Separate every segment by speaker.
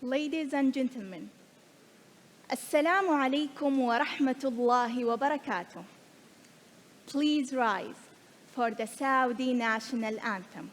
Speaker 1: Ladies and gentlemen, Assalamu alaikum wa rahmatullahi wa barakatuh. Please rise for the Saudi national anthem.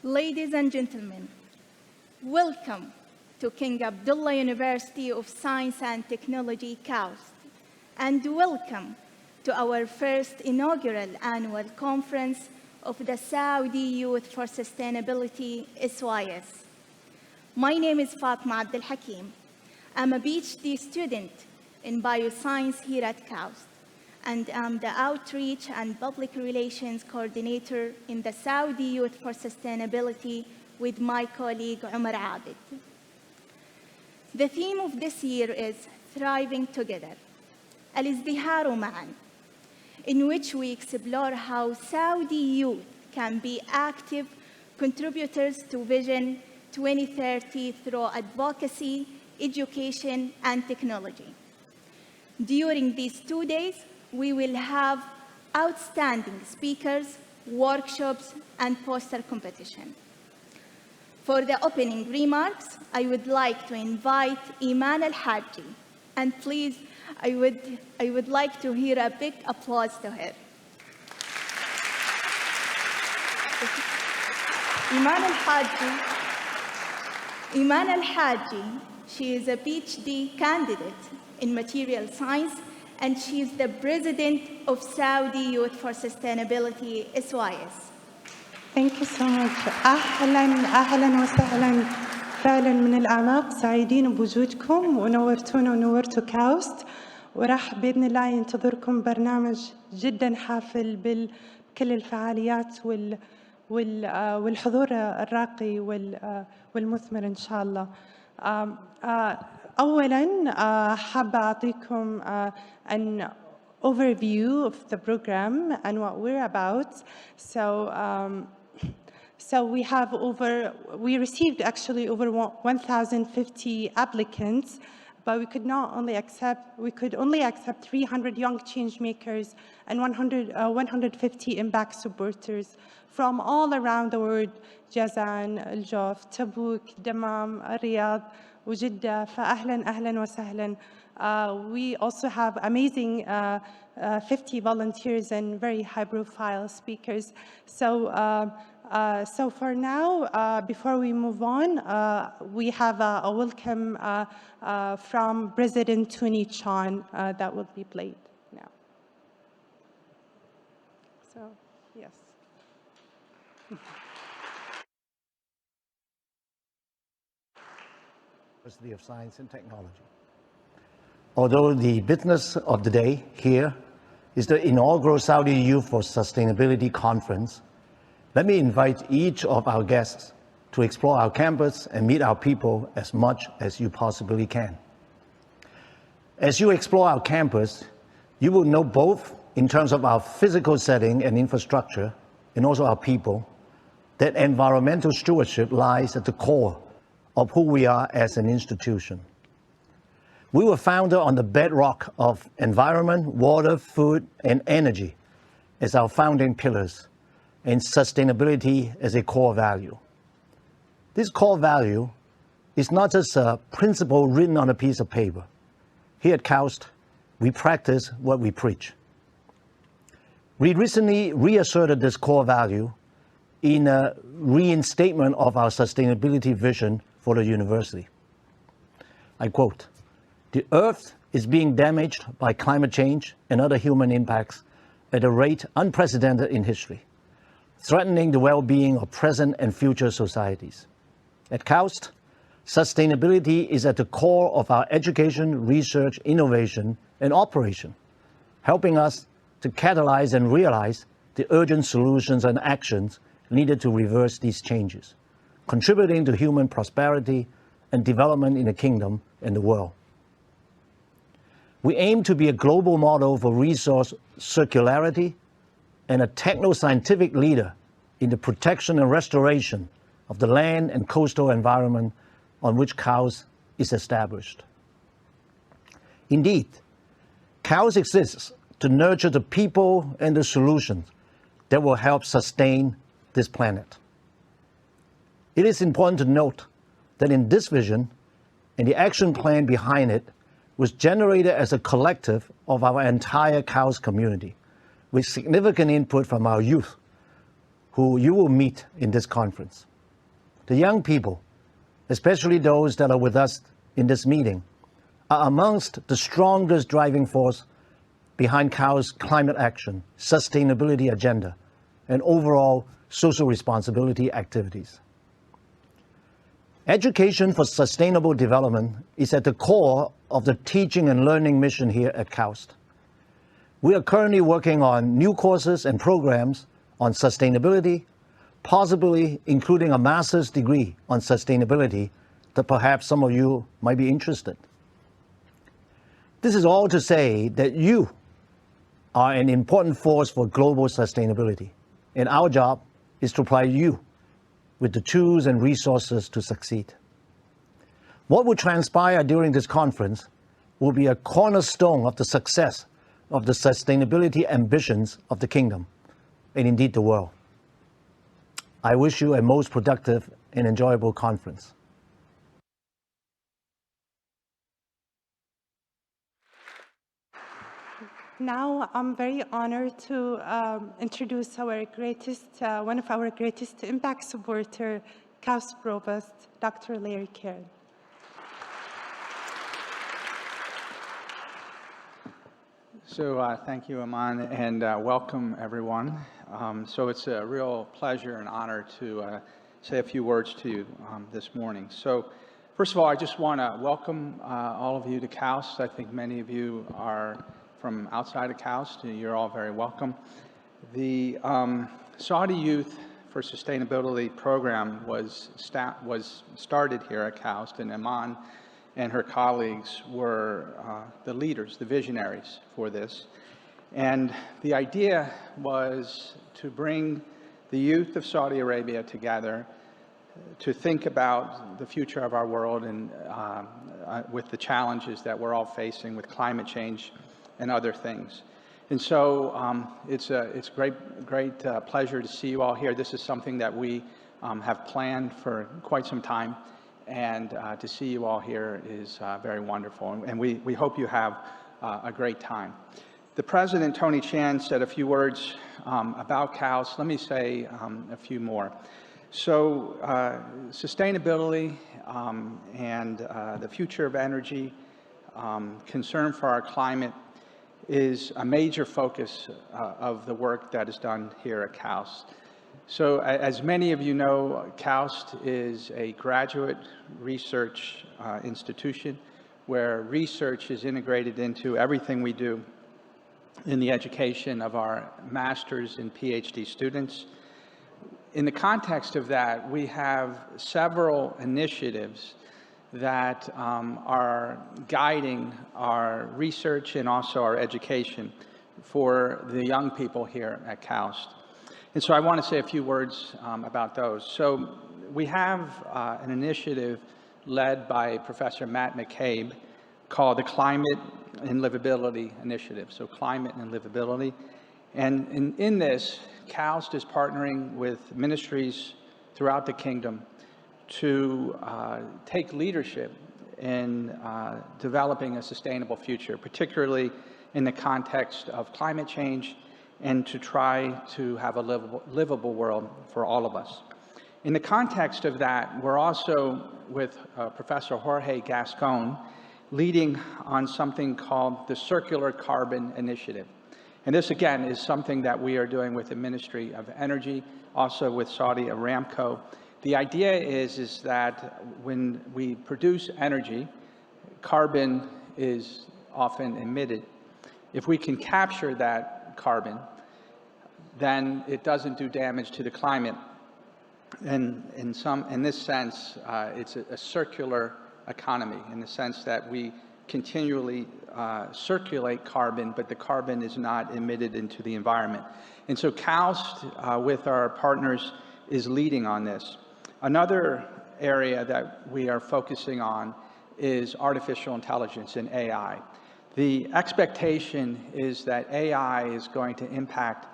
Speaker 1: Ladies and gentlemen, welcome to King Abdullah University of Science and Technology, KAUST, and welcome to our first inaugural annual conference of the Saudi Youth for Sustainability, SYS. My name is Fatma Abdel Hakim. I'm a PhD student in bioscience here at KAUST, and I'm the Outreach and Public Relations Coordinator in the Saudi Youth for Sustainability with my colleague Umar Abid. The theme of this year is Thriving Together, Al-Izdiharu Ma'an, in which we explore how Saudi youth can be active contributors to Vision 2030 through advocacy, education, and technology. During these 2 days, we will have outstanding speakers, workshops, and poster competition. For the opening remarks, I would like to invite Iman Al-Haji, and please, I would like to hear a big applause to her. Iman Al-Haji, she is a PhD candidate in material science, and she is the president of Saudi Youth for Sustainability, SYS.
Speaker 2: Thank you so much. أهلاً وسهلاً. فعلاً من الأعماق سعيدين بوجودكم ونورتونا ونورتوا كاوست، وراح بإذن الله ينتظركم برنامج جداً حافل بكل الفعاليات والحضور الراقي والمثمر إن شاء الله. أولاً حابة أعطيكم an overview of the program and what we're about. So we received actually over 1,050 applicants, but we could only accept 300 young change makers and 150 impact supporters from all around the world: Jazan, Al-Juf, Tabuk, Dammam, Riyadh, وجدة. فأهلاً وسهلاً. We also have amazing 50 volunteers and very high-profile speakers. So for now, before we move on, we have a welcome from President Tony Chan that will be played now. So, yes.
Speaker 3: University of Science and Technology. Although the business of the day here is the inaugural Saudi Youth for Sustainability Conference, let me invite each of our guests to explore our campus and meet our people as much as you possibly can. As you explore our campus, you will know both in terms of our physical setting and infrastructure, and also our people, that environmental stewardship lies at the core of who we are as an institution. We were founded on the bedrock of environment, water, food, and energy as our founding pillars, and sustainability as a core value. This core value is not just a principle written on a piece of paper. Here at KAUST, we practice what we preach. We recently reasserted this core value in a reinstatement of our sustainability vision for the university. I quote, "The earth is being damaged by climate change and other human impacts at a rate unprecedented in history, threatening the well-being of present and future societies. At KAUST, sustainability is at the core of our education, research, innovation, and operation, helping us to catalyze and realize the urgent solutions and actions needed to reverse these changes, contributing to human prosperity and development in the kingdom and the world. We aim to be a global model for resource circularity and a techno-scientific leader in the protection and restoration of the land and coastal environment on which KAUST is established. Indeed, KAUST exists to nurture the people and the solutions that will help sustain this planet. It is important to note that in this vision and the action plan behind it was generated as a collective of our entire KAUST community, with significant input from our youth, who you will meet in this conference. The young people, especially those that are with us in this meeting, are amongst the strongest driving force behind KAUST's climate action, sustainability agenda, and overall social responsibility activities. Education for sustainable development is at the core of the teaching and learning mission here at KAUST. We are currently working on new courses and programs on sustainability, possibly including a master's degree on sustainability that perhaps some of you might be interested. This is all to say that you are an important force for global sustainability, and our job is to provide you with the tools and resources to succeed. What will transpire during this conference will be a cornerstone of the success of the sustainability ambitions of the kingdom, and indeed the world. I wish you a most productive and enjoyable conference.
Speaker 2: Now, I'm very honored to introduce our greatest, one of our greatest impact supporter, KAUST Provost, Dr. Larry Cairn.
Speaker 4: So thank you, Aman, and welcome, everyone. So it's a real pleasure and honor to say a few words to you this morning. So first of all, I just want to welcome all of you to KAUST. I think many of you are from outside of KAUST. You're all very welcome. The Saudi Youth for Sustainability program was started here at KAUST, and Aman and her colleagues were the leaders, the visionaries for this. And the idea was to bring the youth of Saudi Arabia together to think about the future of our world and with the challenges that we're all facing with climate change and other things. And so it's a great pleasure to see you all here. This is something that we have planned for quite some time, and to see you all here is very wonderful. And we hope you have a great time. The President, Tony Chan, said a few words about KAUST. Let me say a few more. So sustainability and the future of energy, concern for our climate, is a major focus of the work that is done here at KAUST. So as many of you know, KAUST is a graduate research institution where research is integrated into everything we do in the education of our master's and PhD students. In the context of that, we have several initiatives that are guiding our research and also our education for the young people here at KAUST. And so I want to say a few words about those. So we have an initiative led by Professor Matt McCabe called the Climate and Livability Initiative. So climate and livability. And in this, KAUST is partnering with ministries throughout the kingdom to take leadership in developing a sustainable future, particularly in the context of climate change, and to try to have a livable world for all of us. In the context of that, we're also with Professor Jorge Gascon leading on something called the Circular Carbon Initiative. And this, again, is something that we are doing with the Ministry of Energy, also with Saudi Aramco. The idea is that when we produce energy, carbon is often emitted. If we can capture that carbon, then it doesn't do damage to the climate. And in this sense, it's a circular economy, in the sense that we continually circulate carbon, but the carbon is not emitted into the environment. And so KAUST, with our partners, is leading on this. Another area that we are focusing on is artificial intelligence and AI. The expectation is that AI is going to impact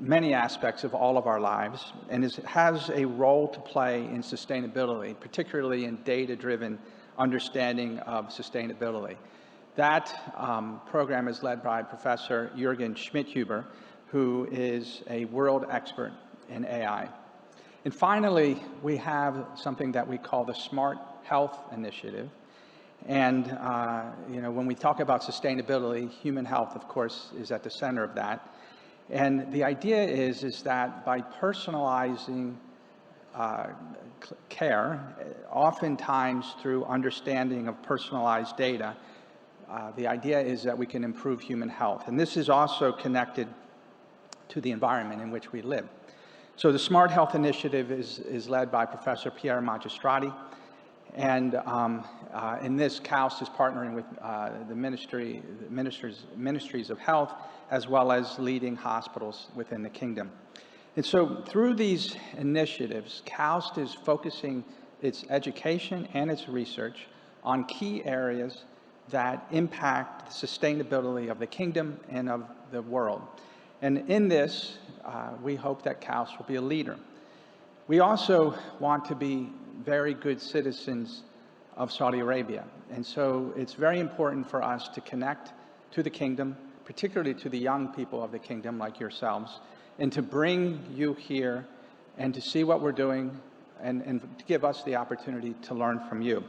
Speaker 4: many aspects of all of our lives, and has a role to play in sustainability, particularly in data-driven understanding of sustainability. That program is led by Professor Jürgen Schmidhuber, who is a world expert in AI. And finally, we have something that we call the Smart Health Initiative. And when we talk about sustainability, human health, of course, is at the center of that. And the idea is that by personalizing care, oftentimes through understanding of personalized data, the idea is that we can improve human health. And this is also connected to the environment in which we live. So the Smart Health Initiative is led by Professor Pierre Magistrati. And in this, KAUST is partnering with the Ministries of Health, as well as leading hospitals within the kingdom. And so through these initiatives, KAUST is focusing its education and its research on key areas that impact the sustainability of the kingdom and of the world. And in this, we hope that KAUST will be a leader. We also want to be very good citizens of Saudi Arabia. And so it's very important for us to connect to the kingdom, particularly to the young people of the kingdom like yourselves, and to bring you here and to see what we're doing and to give us the opportunity to learn from you.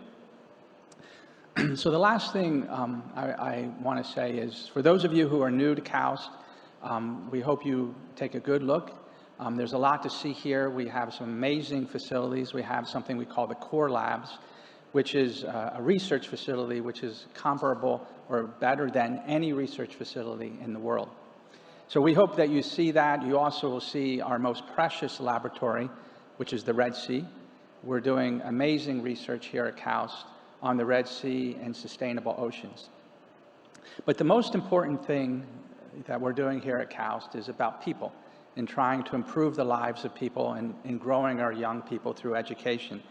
Speaker 4: So the last thing I want to say is, for those of you who are new to KAUST, we hope you take a good look. There's a lot to see here. We have some amazing facilities. We have something we call the Core Labs, which is a research facility which is comparable or better than any research facility in the world. So we hope that you see that. You also will see our most precious laboratory, which is the Red Sea. We're doing amazing research here at KAUST on the Red Sea and sustainable oceans. But the most important thing that we're doing here at KAUST is about people, and trying to improve the lives of people and growing our young people through education.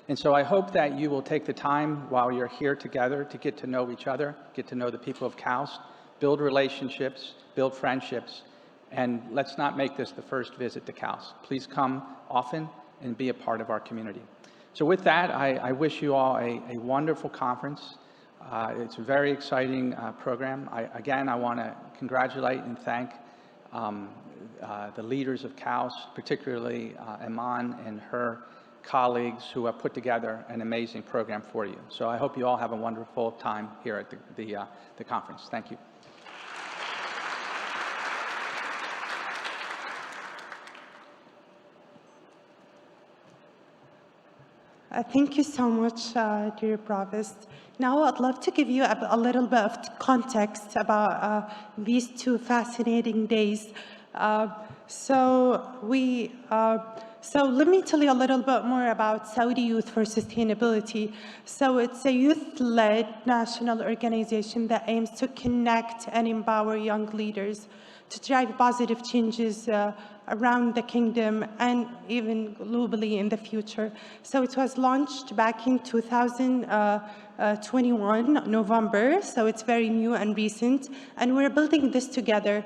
Speaker 4: And so I hope that you will take the time while you're here together to get to know each other, get to know the people of KAUST, build relationships, build friendships, and let's not make this the first visit to KAUST. Please come often and be a part of our community. So with that, I wish you all a wonderful conference. It's a very exciting program. Again, I want to congratulate and thank the leaders of KAUST, particularly Iman and her colleagues, who have put together an amazing program for you. So I hope you all have a wonderful time here at the conference. Thank you.
Speaker 2: Thank you so much, dear Provost. Now I'd love to give you a little bit of context about these two fascinating days. So let me tell you a little bit more about Saudi Youth for Sustainability. So it's a youth-led national organization that aims to connect and empower young leaders to drive positive changes around the kingdom and even globally in the future. So it was launched back in 2021, November, so it's very new and recent, and we're building this together.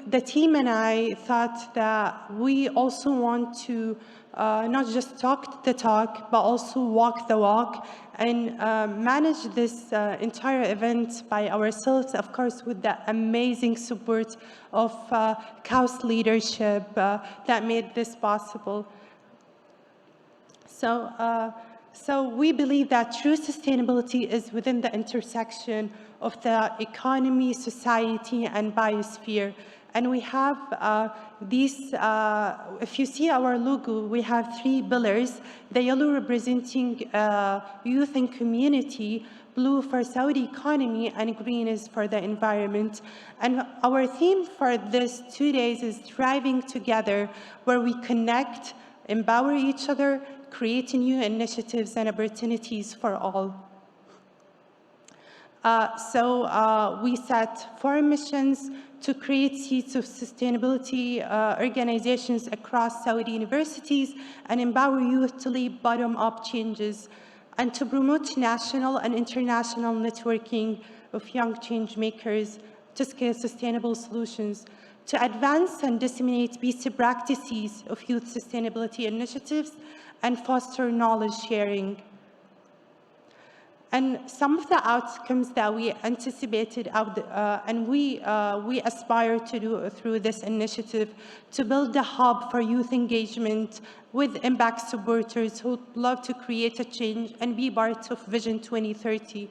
Speaker 2: The team and I thought that we also want to not just talk the talk, but also walk the walk and manage this entire event by ourselves, of course, with the amazing support of KAUST leadership that made this possible. So So we believe that true sustainability is within the intersection of the economy, society, and biosphere. And we have these, if you see our logo, we have 3 pillars, the yellow representing youth and community, blue for Saudi economy, and green is for the environment. And our theme for this 2 days is Thriving Together, where we connect, empower each other, create new initiatives and opportunities for all. We set 4 missions to create seeds of sustainability organizations across Saudi universities and empower youth to lead bottom-up changes, and to promote national and international networking of young change makers to scale sustainable solutions, to advance and disseminate best practices of youth sustainability initiatives, and foster knowledge sharing. And some of the outcomes that we anticipated and we aspire to do through this initiative, to build a hub for youth engagement with impact supporters who love to create a change and be part of Vision 2030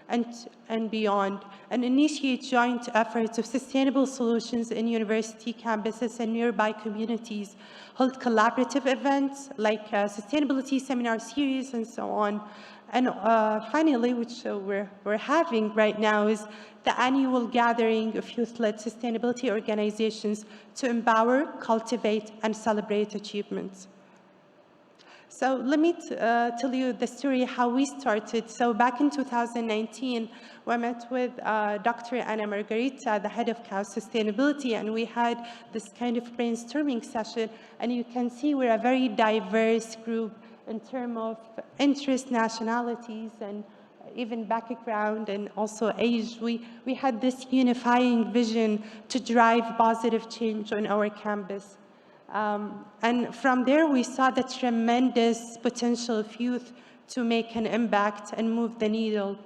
Speaker 2: and beyond, and initiate joint efforts of sustainable solutions in university campuses and nearby communities, hold collaborative events like sustainability seminar series and so on. And finally, which we're having right now, is the annual gathering of youth-led sustainability organizations to empower, cultivate, and celebrate achievements. So let me tell you the story how we started. So back in 2019, we met with Dr. Anna Margarita, the head of CAUS Sustainability, and we had this kind of brainstorming session. And you can see we're a very diverse group in terms of interest, nationalities, and even background, and also age. We had this unifying vision to drive positive change on our campus. And from there, we saw the tremendous potential of youth to make an impact and move the needle.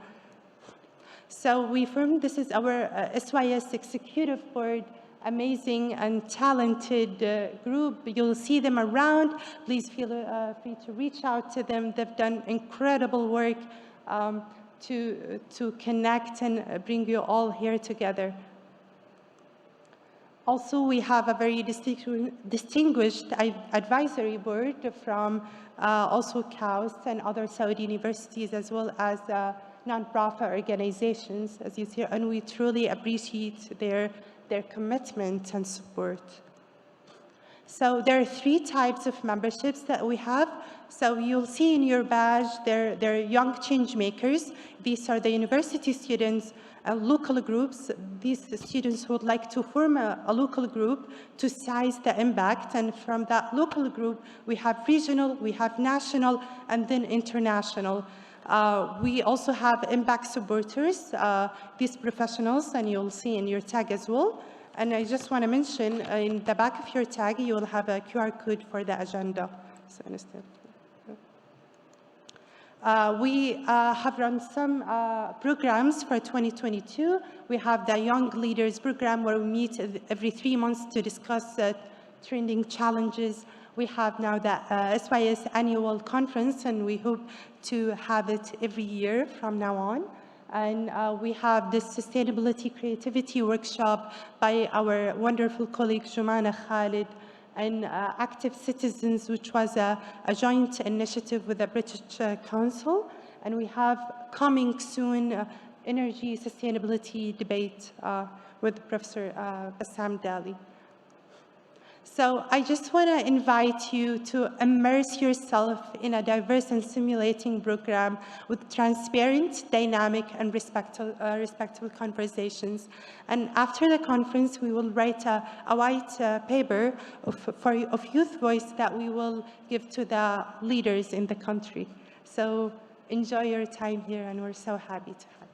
Speaker 2: So we formed, this is our SYS Executive Board, amazing and talented group. You'll see them around. Please feel free to reach out to them. They've done incredible work to connect and bring you all here together. Also, we have a very distinguished advisory board from also CAUS and other Saudi universities, as well as nonprofit organizations, as you see, and we truly appreciate their commitment and support. So there are 3 types of memberships that we have. So you'll see in your badge, they're young change makers. These are the university students and local groups. These students would like to form a local group to size the impact. And from that local group, we have regional, we have national, and then international. We also have impact supporters, these professionals, and you'll see in your tag as well. And I just want to mention, in the back of your tag, you will have a QR code for the agenda. So instead, we have run some programs for 2022. We have the Young Leaders Program, where we meet every 3 months to discuss trending challenges. We have now the SYS Annual Conference, and we hope to have it every year from now on. And we have this Sustainability Creativity Workshop by our wonderful colleague, Jumana Khalid, and Active Citizens, which was a joint initiative with the British Council. And we have coming soon energy sustainability debate with Professor Bassam Dali. So I just want to invite you to immerse yourself in a diverse and stimulating program with transparent, dynamic, and respectful conversations. And after the conference, we will write a white paper of youth voice that we will give to the leaders in the country. So enjoy your time here, and we're so happy to have you.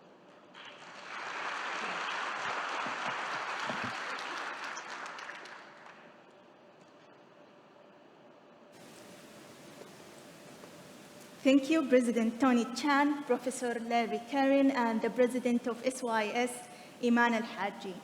Speaker 1: Thank you, President Tony Chan, Professor Larry Karen, and the President of SYS, Iman Al-Haji.